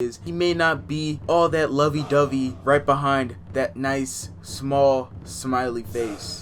is. He may not be all that lovey-dovey right behind that nice, small, smiley face.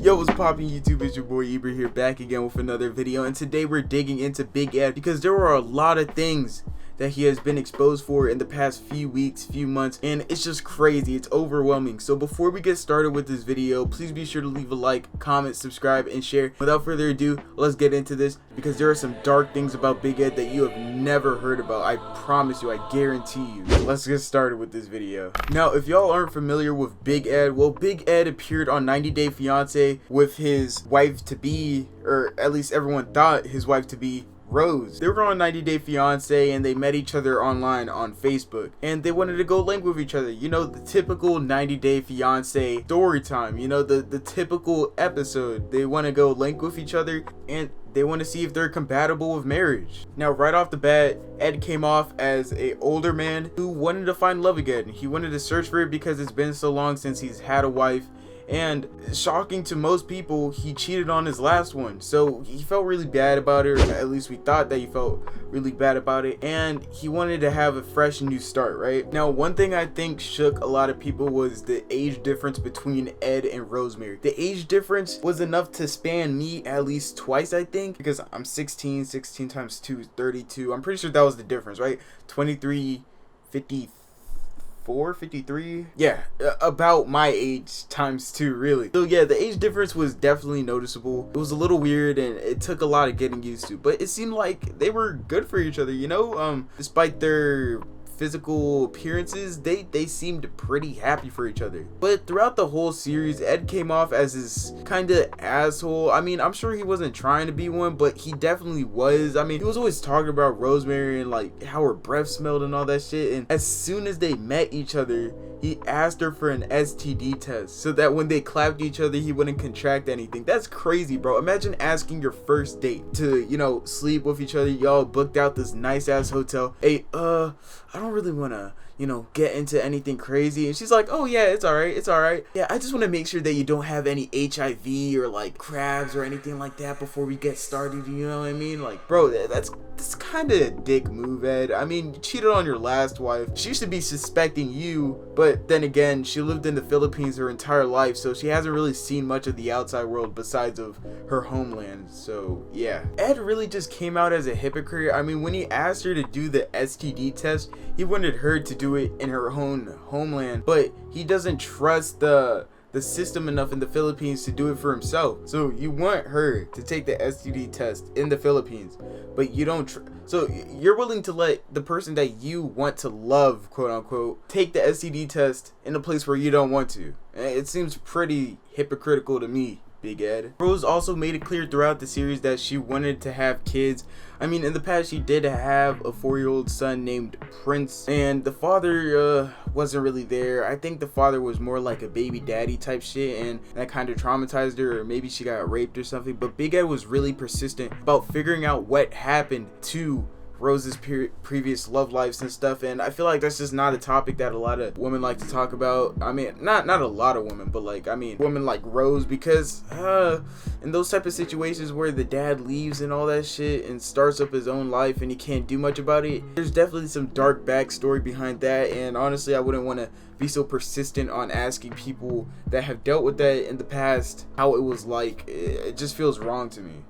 Yo, what's poppin' YouTube? It's your boy Eber here, back again with another video, and today we're digging into Big Ed because there are a lot of things that he has been exposed for in the past few weeks, few months, and it's just crazy. It's overwhelming. So before we get started with this video, please be sure to leave a like, comment, subscribe, and share. Without further ado, let's get into this because there are some dark things about Big Ed that you have never heard about. I promise you, I guarantee you. Let's get started with this video. Now, if y'all aren't familiar with Big Ed, well, Big Ed appeared on 90 Day Fiancé with his wife-to-be, or at least everyone thought his wife-to-be, Rose. They were on 90 Day Fiancé and they met each other online on Facebook and they wanted to go link with each other. You know, the typical 90 Day Fiancé story time, you know, the typical episode. They want to go link with each other and they want to see if they're compatible with marriage. Now, right off the bat, Ed came off as an older man who wanted to find love again. He wanted to search for it because it's been so long since he's had a wife. And shocking to most people, he cheated on his last one, so he felt really bad about it, or at least we thought that he felt really bad about it, and he wanted to have a fresh new start, right? Now, one thing I think shook a lot of people was the age difference between Ed and Rosemary. The age difference was enough to span me at least twice, I think, because I'm 16 times 2 is 32. I'm pretty sure that was the difference, right? 23, 53. 53, yeah, about my age times 2, really. So yeah, the age difference was definitely noticeable. It was a little weird and it took a lot of getting used to, but it seemed like they were good for each other, you know. Despite their physical appearances, they seemed pretty happy for each other. But throughout the whole series, Ed came off as this kind of asshole. I mean, I'm sure he wasn't trying to be one, but he definitely was. I mean, he was always talking about Rosemary and like how her breath smelled and all that shit, and as soon as they met each other, he asked her for an STD test so that when they clapped each other, he wouldn't contract anything. That's crazy, bro. Imagine asking your first date to, you know, sleep with each other. Y'all booked out this nice ass hotel. Hey, I don't really want to, you know, get into anything crazy. And she's like, oh yeah, it's all right. It's all right. Yeah, I just want to make sure that you don't have any HIV or like crabs or anything like that before we get started. You know what I mean? Like, bro, that's kind of a dick move, Ed. I mean, you cheated on your last wife. She should be suspecting you, but then again, she lived in the Philippines her entire life, so she hasn't really seen much of the outside world besides of her homeland. So yeah, Ed really just came out as a hypocrite. I mean, when he asked her to do the STD test, he wanted her to do it in her own homeland, but he doesn't trust the system enough in the Philippines to do it for himself. So you want her to take the STD test in the Philippines, but you don't so you're willing to let the person that you want to love, quote unquote, take the STD test in a place where you don't want to. It seems pretty hypocritical to me, Big Ed. Rose also made it clear throughout the series that she wanted to have kids. I mean, in the past, she did have a 4-year-old son named Prince, and the father wasn't really there. I think the father was more like a baby daddy type shit, and that kind of traumatized her, or maybe she got raped or something. But Big Ed was really persistent about figuring out what happened to Rose's previous love lives and stuff, and I feel like that's just not a topic that a lot of women like to talk about. I mean, not a lot of women, but like, I mean, women like Rose, because in those type of situations where the dad leaves and all that shit and starts up his own life and he can't do much about it, there's definitely some dark backstory behind that. And honestly, I wouldn't want to be so persistent on asking people that have dealt with that in the past how it was like. It just feels wrong to me.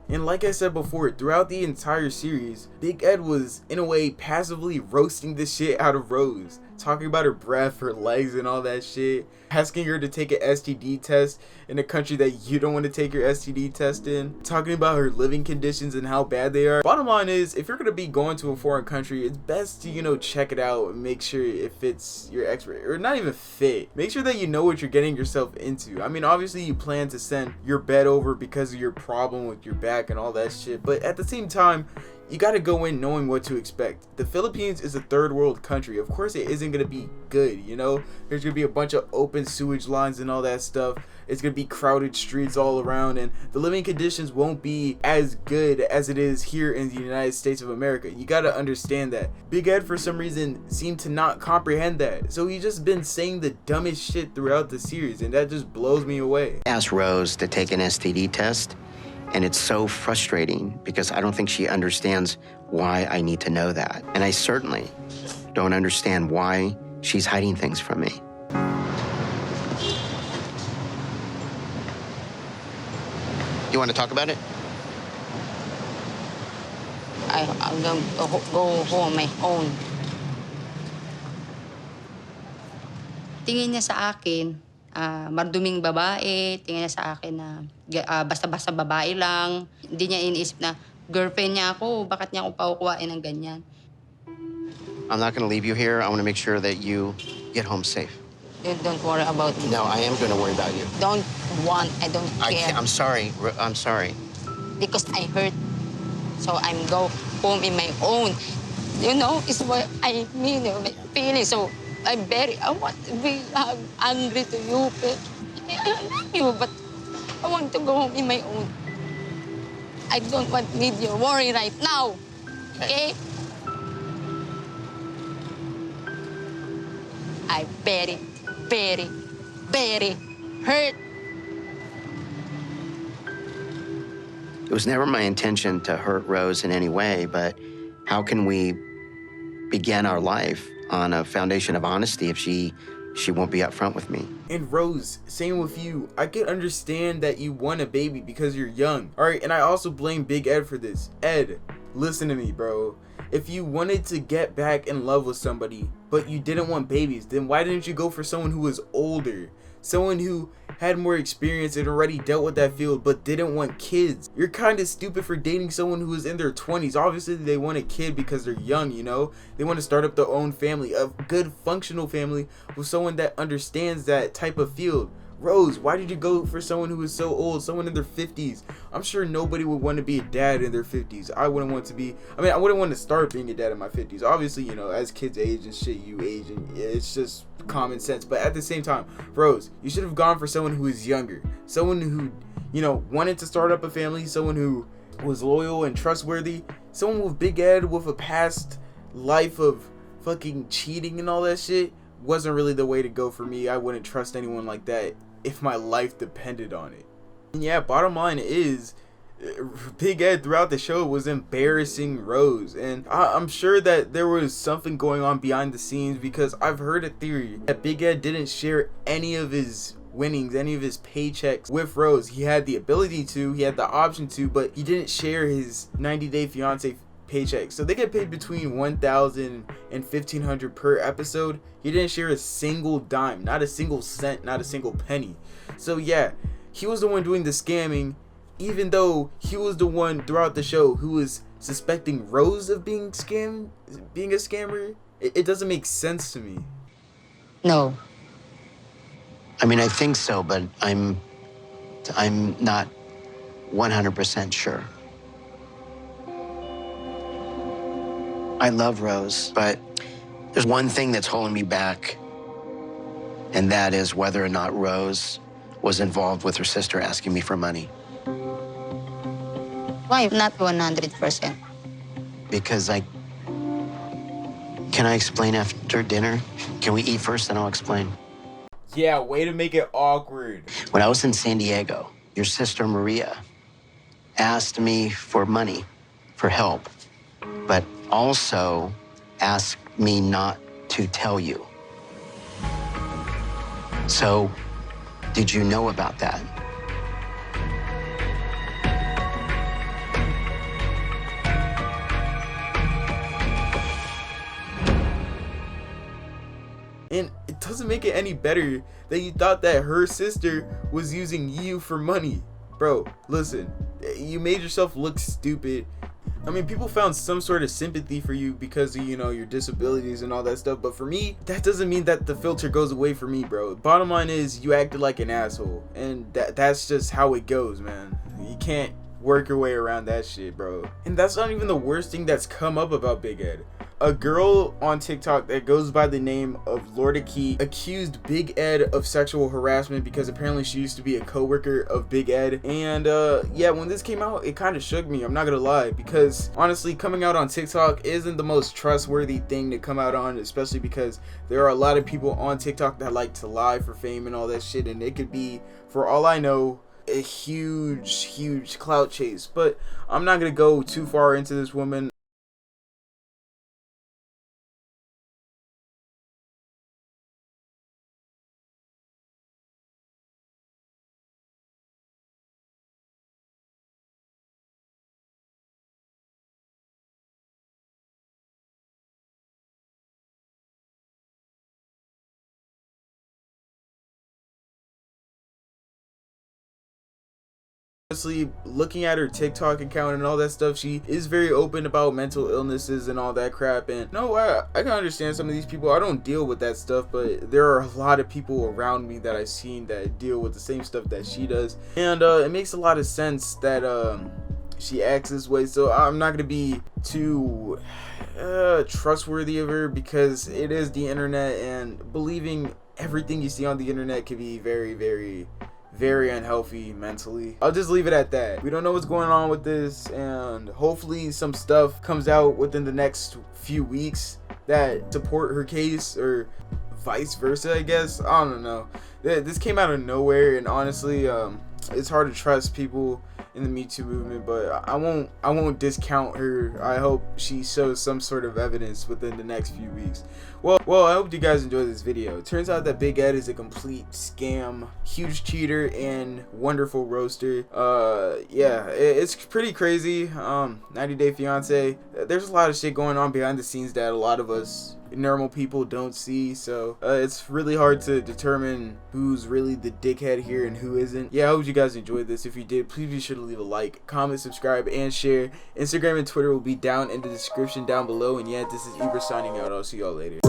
And like I said before, throughout the entire series, Big Ed was, in a way, passively roasting the shit out of Rose. Talking about her breath, her legs, and all that shit. Asking her to take an STD test in a country that you don't want to take your STD test in. Talking about her living conditions and how bad they are. Bottom line is, if you're going to be going to a foreign country, it's best to, you know, check it out and make sure it fits your expert. Or not even fit. Make sure that you know what you're getting yourself into. I mean, obviously you plan to send your bed over because of your problem with your back and all that shit. But at the same time, you gotta go in knowing what to expect. The Philippines is a third world country. Of course it isn't gonna be good, you know? There's gonna be a bunch of open sewage lines and all that stuff. It's gonna be crowded streets all around, and the living conditions won't be as good as it is here in the United States of America. You gotta understand that. Big Ed, for some reason, seemed to not comprehend that. So he's just been saying the dumbest shit throughout the series, and that just blows me away. Asked Rose to take an STD test, And it's so frustrating because I don't think she understands why I need to know that. And I certainly don't understand why she's hiding things from me. You want to talk about it? I'm going to go home on my own. Tingin niya sa akin, marduming babae. Tingin niya sa akin na basta-basta babae lang. Hindi niya iniisip na girlfriend niya ako. Bakit niya ako pakukuhain ng ganyan? I'm not going to leave you here. I want to make sure that you get home safe. You don't worry about me. No, I am going to worry about you. I don't care. I'm sorry. I'm sorry. Because I hurt. So I'm go home in my own. You know, it's what I mean, my feeling. So I want to be angry to you, but I love you, but I want to go home in my own. I don't need your worry right now, okay? I very, very, very hurt. It was never my intention to hurt Rose in any way, but how can we begin our life on a foundation of honesty if she won't be upfront with me? And Rose, same with you. I can understand that you want a baby because you're young. Alright, and I also blame Big Ed for this. Ed, listen to me, bro. If you wanted to get back in love with somebody, but you didn't want babies, then why didn't you go for someone who was older? Someone who had more experience and already dealt with that field but didn't want kids. You're kind of stupid for dating someone who was in their 20s. Obviously they want a kid because they're young, you know? They want to start up their own family, a good functional family with someone that understands that type of field. Rose, why did you go for someone who is so old, someone in their 50s? I'm sure nobody would want to be a dad in their 50s. I wouldn't want to be, I wouldn't want to start being a dad in my 50s. Obviously, you know, as kids age and shit, you age, and it's just common sense. But at the same time, Rose, you should have gone for someone who is younger. Someone who, you know, wanted to start up a family, someone who was loyal and trustworthy. Someone with Big Ed with a past life of fucking cheating and all that shit wasn't really the way to go for me. I wouldn't trust anyone like that if my life depended on it. And yeah, bottom line is, Big Ed throughout the show was embarrassing Rose, and I'm sure that there was something going on behind the scenes, because I've heard a theory that Big Ed didn't share any of his winnings, any of his paychecks with Rose. He had the ability to, he had the option to, but he didn't share his 90 Day Fiancé paycheck. So they get paid between $1,000 and $1,500 per episode. He didn't share a single dime, not a single cent, not a single penny. So yeah, he was the one doing the scamming, even though he was the one throughout the show who was suspecting Rose of being a scammer. It doesn't make sense to me. No. I mean, I think so, but I'm not 100% sure. I love Rose, but there's one thing that's holding me back, and that is whether or not Rose was involved with her sister asking me for money. Why not 100%? Because can I explain after dinner? Can we eat first, then I'll explain? Yeah, way to make it awkward. When I was in San Diego, your sister Maria asked me for money, for help, but also asked me not to tell you. So, did you know about that? And it doesn't make it any better that you thought that her sister was using you for money. Bro, listen, you made yourself look stupid. I mean, people found some sort of sympathy for you because of, you know, your disabilities and all that stuff. But for me, that doesn't mean that the filter goes away for me, bro. Bottom line is, you acted like an asshole. And that's just how it goes, man. You can't work your way around that shit, bro. And that's not even the worst thing that's come up about Big Ed. A girl on TikTok that goes by the name of Lorda Key accused Big Ed of sexual harassment because apparently she used to be a coworker of Big Ed. And yeah, when this came out, it kind of shook me, I'm not gonna lie, because honestly, coming out on TikTok isn't the most trustworthy thing to come out on, especially because there are a lot of people on TikTok that like to lie for fame and all that shit, and it could be, for all I know, a huge clout chase. But I'm not gonna go too far into this woman. Honestly, looking at her TikTok account and all that stuff, she is very open about mental illnesses and all that crap. And no, I can understand some of these people. I don't deal with that stuff, but there are a lot of people around me that I've seen that deal with the same stuff that she does, and it makes a lot of sense that she acts this way. So I'm not gonna be too trustworthy of her, because it is the internet, and believing everything you see on the internet can be very unhealthy mentally. I'll just leave it at that. We don't know what's going on with this, and hopefully some stuff comes out within the next few weeks that support her case, or vice versa, I guess. I don't know. This came out of nowhere, and honestly, it's hard to trust people in the Me Too movement, but I won't discount her. I hope she shows some sort of evidence within the next few weeks. Well, I hope you guys enjoyed this video. It turns out that Big Ed is a complete scam, huge cheater, and wonderful roaster. Yeah, it's pretty crazy. 90 Day Fiance. There's a lot of shit going on behind the scenes that a lot of us normal people don't see, so it's really hard to determine who's really the dickhead here and who isn't. Yeah, I hope you guys enjoyed this. If you did, please be sure to leave a like, comment, subscribe, and share. Instagram and Twitter will be down in the description down below. And yeah, this is Ibra signing out. I'll see y'all later.